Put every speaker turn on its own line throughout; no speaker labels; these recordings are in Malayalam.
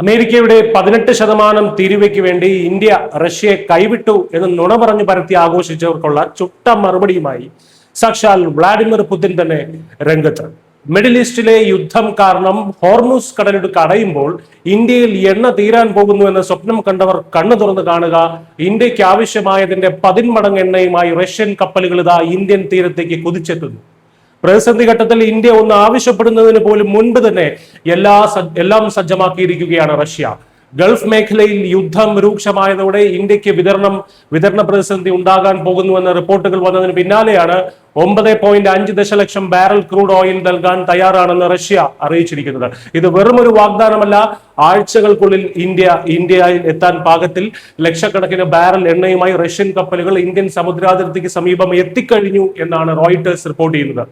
അമേരിക്കയുടെ 18% തീരുവയ്ക്ക് വേണ്ടി ഇന്ത്യ റഷ്യയെ കൈവിട്ടു എന്ന് നുണ പറഞ്ഞു പരത്തി ആഘോഷിച്ചവർക്കുള്ള ചുട്ട മറുപടിയുമായി സാക്ഷാൽ വ്ളാഡിമിർ പുതിൻ തന്നെ രംഗത്ത്. മിഡിൽ ഈസ്റ്റിലെ യുദ്ധം കാരണം ഹോർമുസ് കടലിടുക്ക് അടയുമ്പോൾ ഇന്ത്യയിൽ എണ്ണ തീരാൻ പോകുന്നു എന്ന സ്വപ്നം കണ്ടവർ കണ്ണു തുറന്ന് കാണുക. ഇന്ത്യക്ക് ആവശ്യമായതിന്റെ 10 മടങ്ങ് എണ്ണയുമായി റഷ്യൻ കപ്പലുകൾ ഇതാ ഇന്ത്യൻ തീരത്തേക്ക് കുതിച്ചെത്തുന്നു. പ്രതിസന്ധി ഘട്ടത്തിൽ ഇന്ത്യ ഒന്ന് ആവശ്യപ്പെടുന്നതിന് പോലും മുൻപ് തന്നെ എല്ലാം സജ്ജമാക്കിയിരിക്കുകയാണ് റഷ്യ. ഗൾഫ് മേഖലയിൽ യുദ്ധം രൂക്ഷമായതോടെ ഇന്ത്യക്ക് വിതരണ പ്രതിസന്ധി ഉണ്ടാകാൻ പോകുന്നുവെന്ന റിപ്പോർട്ടുകൾ വന്നതിന് പിന്നാലെയാണ് 9.5 ദശലക്ഷം ബാരൽ ക്രൂഡ് ഓയിൽ നൽകാൻ തയ്യാറാണെന്ന് റഷ്യ അറിയിച്ചിരിക്കുന്നത്. ഇത് വെറും ഒരു വാഗ്ദാനമല്ല. ആഴ്ചകൾക്കുള്ളിൽ ഇന്ത്യയിൽ എത്താൻ പാകത്തിൽ ലക്ഷക്കണക്കിന് ബാരൽ എണ്ണയുമായി റഷ്യൻ കപ്പലുകൾ ഇന്ത്യൻ സമുദ്രാതിർത്തിക്ക് സമീപം എത്തിക്കഴിഞ്ഞു എന്നാണ് റോയിട്ടേഴ്സ് റിപ്പോർട്ട് ചെയ്യുന്നത്.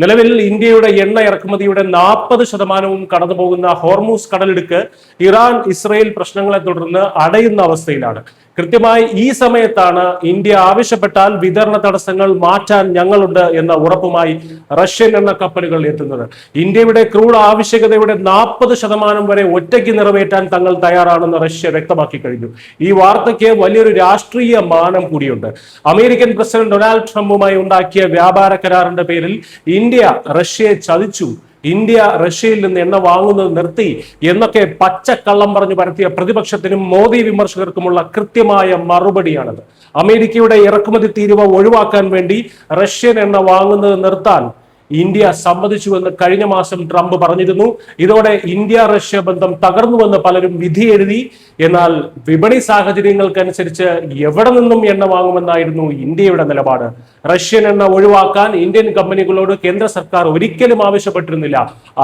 നിലവിൽ ഇന്ത്യയുടെ എണ്ണ ഇറക്കുമതിയുടെ 40% കടന്നുപോകുന്ന ഹോർമൂസ് കടലിടുക്ക് ഇറാൻ ഇസ്രയേൽ പ്രശ്നങ്ങളെ തുടർന്ന് അടയുന്ന അവസ്ഥയിലാണ്. കൃത്യമായി ഈ സമയത്താണ് ഇന്ത്യ ആവശ്യപ്പെട്ടാൽ വിതരണ തടസ്സങ്ങൾ മാറ്റാൻ ഞങ്ങളുണ്ട് എന്ന ഉറപ്പുമായി റഷ്യൻ എണ്ണ കപ്പലുകൾ എത്തുന്നത്. ഇന്ത്യയുടെ ക്രൂഡ് ആവശ്യകതയുടെ 40% വരെ ഒറ്റയ്ക്ക് നിറവേറ്റാൻ തങ്ങൾ തയ്യാറാണെന്ന് റഷ്യ വ്യക്തമാക്കി കഴിഞ്ഞു. ഈ വാർത്തയ്ക്ക് വലിയൊരു രാഷ്ട്രീയ മാനം കൂടിയുണ്ട്. അമേരിക്കൻ പ്രസിഡന്റ് ഡൊണാൾഡ് ട്രംപുമായി ഉണ്ടാക്കിയ വ്യാപാര കരാറിന്റെ പേരിൽ ഇന്ത്യ റഷ്യയെ ചതിച്ചു, ഇന്ത്യ റഷ്യയിൽ നിന്ന് എണ്ണ വാങ്ങുന്നത് നിർത്തി എന്നൊക്കെ പച്ചക്കള്ളം പറഞ്ഞു പരത്തിയ പ്രതിപക്ഷത്തിനും മോദി വിമർശകർക്കുമുള്ള കൃത്യമായ മറുപടിയാണത്. അമേരിക്കയുടെ ഇറക്കുമതി തീരുവ ഒഴിവാക്കാൻ വേണ്ടി റഷ്യൻ എണ്ണ വാങ്ങുന്നത് നിർത്താൻ ഇന്ത്യ സമ്മതിച്ചുവെന്ന് കഴിഞ്ഞ മാസം ട്രംപ് പറഞ്ഞിരുന്നു. ഇതോടെ ഇന്ത്യ റഷ്യ ബന്ധം തകർന്നുവെന്ന് പലരും വിധി എഴുതി. എന്നാൽ വിപണി സാഹചര്യങ്ങൾക്കനുസരിച്ച് എവിടെ നിന്നും എണ്ണ വാങ്ങുമെന്നായിരുന്നു ഇന്ത്യയുടെ നിലപാട്. റഷ്യൻ എണ്ണ ഒഴിവാക്കാൻ ഇന്ത്യൻ കമ്പനികളോട് കേന്ദ്ര സർക്കാർ ഒരിക്കലും ആവശ്യപ്പെട്ടിരുന്നില്ല.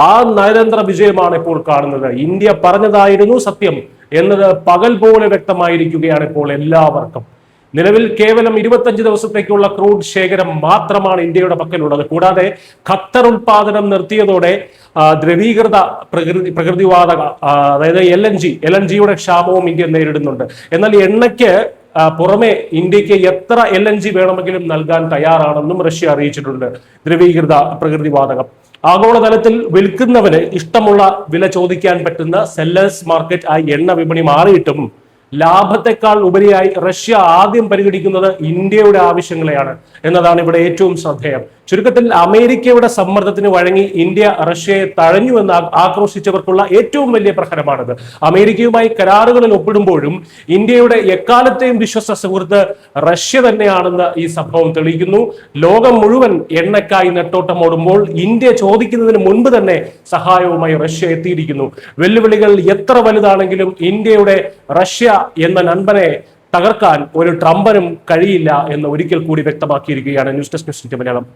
ആ നയതന്ത്ര വിജയമാണ് ഇപ്പോൾ കാണുന്നത്. ഇന്ത്യ പറഞ്ഞതായിരുന്നു സത്യം എന്നത് പകൽ പോലെ വ്യക്തമായിരിക്കുകയാണ് ഇപ്പോൾ എല്ലാവർക്കും. നിലവിൽ കേവലം 25 ദിവസത്തേക്കുള്ള ക്രൂഡ് ശേഖരം മാത്രമാണ് ഇന്ത്യയുടെ പക്കലുള്ളത്. കൂടാതെ ഖത്തർ ഉൽപാദനം നിർത്തിയതോടെ ദ്രവീകൃത പ്രകൃതിവാതക അതായത് LNGയുടെ ക്ഷാമവും ഇന്ത്യ നേരിടുന്നുണ്ട്. എന്നാൽ എണ്ണയ്ക്ക് പുറമെ ഇന്ത്യക്ക് എത്ര LNG വേണമെങ്കിലും നൽകാൻ തയ്യാറാണെന്നും റഷ്യ അറിയിച്ചിട്ടുണ്ട്. ദ്രവീകൃത പ്രകൃതിവാതകം ആഗോളതലത്തിൽ വിൽക്കുന്നവന് ഇഷ്ടമുള്ള വില ചോദിക്കാൻ പറ്റുന്ന സെല്ലേഴ്സ് മാർക്കറ്റ് ആയി എണ്ണ വിപണി മാറിയിട്ടും ലാഭത്തെക്കാൾ ഉപരിയായി റഷ്യ ആദ്യം പരിഗണിക്കുന്നത് ഇന്ത്യയുടെ ആവശ്യങ്ങളെയാണ് എന്നതാണ് ഇവിടെ ഏറ്റവും ശ്രദ്ധേയം. ചുരുക്കത്തിൽ അമേരിക്കയുടെ സമ്മർദ്ദത്തിന് വഴങ്ങി ഇന്ത്യ റഷ്യയെ തഴഞ്ഞുവെന്ന് ആക്രോശിച്ചവർക്കുള്ള ഏറ്റവും വലിയ പ്രഹരമാണിത്. അമേരിക്കയുമായി കരാറുകളിൽ ഒപ്പിടുമ്പോഴും ഇന്ത്യയുടെ എക്കാലത്തെയും വിശ്വസ്ത സുഹൃത്ത് റഷ്യ തന്നെയാണെന്ന് ഈ സംഭവം തെളിയിക്കുന്നു. ലോകം മുഴുവൻ എണ്ണയ്ക്കായി നെട്ടോട്ടമോടുമ്പോൾ ഇന്ത്യ ചോദിക്കുന്നതിന് മുൻപ് തന്നെ സഹായവുമായി റഷ്യ എത്തിയിരിക്കുന്നു. വെല്ലുവിളികൾ എത്ര വലുതാണെങ്കിലും ഇന്ത്യയുടെ റഷ്യ എന്ന നൻപനെ തകർക്കാൻ ഒരു ട്രംപിനും കഴിയില്ല എന്ന് ഒരിക്കൽ കൂടി വ്യക്തമാക്കിയിരിക്കുകയാണ്. News desk Malayalam.